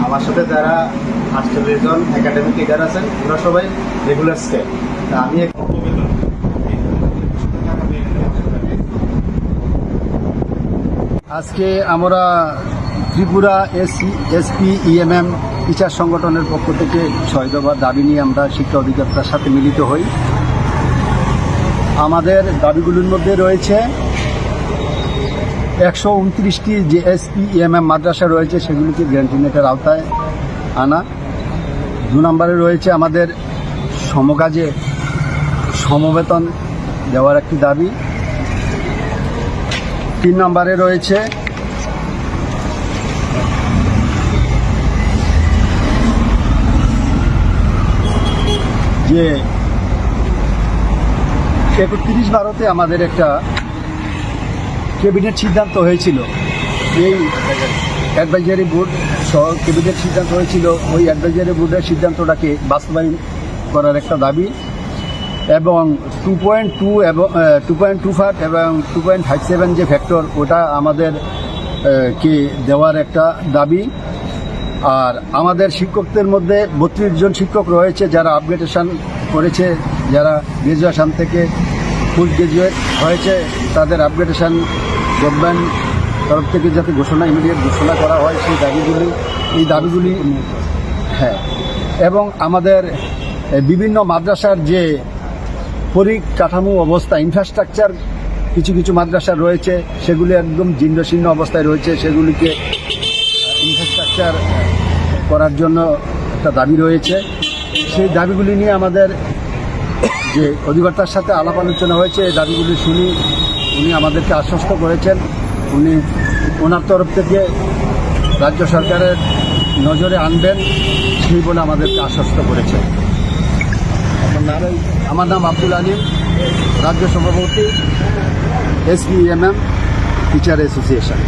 আমার সাথে যারা 48 জন একাডেমিক লিডার আছেন ওরা সবাই রেগুলার স্টাফ। আমি আজকে আমরা ত্রিপুরা এসপি ইএমএম টিচার সংগঠনের পক্ষ থেকে 6 দফা দাবি নিয়ে আমরা শিক্ষা অধিকর্তার সাথে মিলিত হই। আমাদের দাবিগুলোর মধ্যে রয়েছে 129টি যে এসপি ইএমএম মাদ্রাসা রয়েছে সেগুলিকে গ্যারান্টি নেটের আওতায় আনা। 2 নম্বরে রয়েছে আমাদের সমকাজে সমবেতন দেওয়ার একটি দাবি। 3 নম্বরে রয়েছে যে 31/12-তে আমাদের একটা ক্যাবিনেট সিদ্ধান্ত হয়েছিল, এই অ্যাডভাইজারি বোর্ড সহ ক্যাবিনেট সিদ্ধান্ত হয়েছিল, ওই অ্যাডভাইজারি বোর্ডের সিদ্ধান্তটাকে বাস্তবায়ন করার একটা দাবি এবং 2.2 এবং 2.25 এবং 2.57 যে ফ্যাক্টর ওটা আমাদের কে দেওয়ার একটা দাবি। আর আমাদের শিক্ষকদের মধ্যে 32 জন শিক্ষক রয়েছে যারা আপগ্রেডেশন করেছে, যারা গ্রাজুয়েশন থেকে পোস্ট গ্রাজুয়েট হয়েছে, তাদের আপগ্রেডেশন গভর্নমেন্ট তরফ থেকে যাতে ইমিডিয়েট ঘোষণা করা হয় এই দাবিগুলি হ্যাঁ। এবং আমাদের বিভিন্ন মাদ্রাসার যে পরিকাঠামো অবস্থা, ইনফ্রাস্ট্রাকচার কিছু কিছু মাদ্রাসা রয়েছে সেগুলি একদম জীর্ণশীর্ণ অবস্থায় রয়েছে, সেগুলিকে ইনফ্রাস্ট্রাকচার করার জন্য একটা দাবি রয়েছে। সেই দাবিগুলি নিয়ে আমাদের যে অধিকর্তার সাথে আলাপ আলোচনা হয়েছে, এই দাবিগুলি শুনি উনি আমাদেরকে আশ্বস্ত করেছেন উনি ওনার তরফ থেকে রাজ্য সরকারের নজরে আনবেন সেই বলে আমাদেরকে আশ্বস্ত করেছেন। আমার নাম আব্দুল আলিম, রাজ্য সভাপতি এসপিএমএম টিচার অ্যাসোসিয়েশন।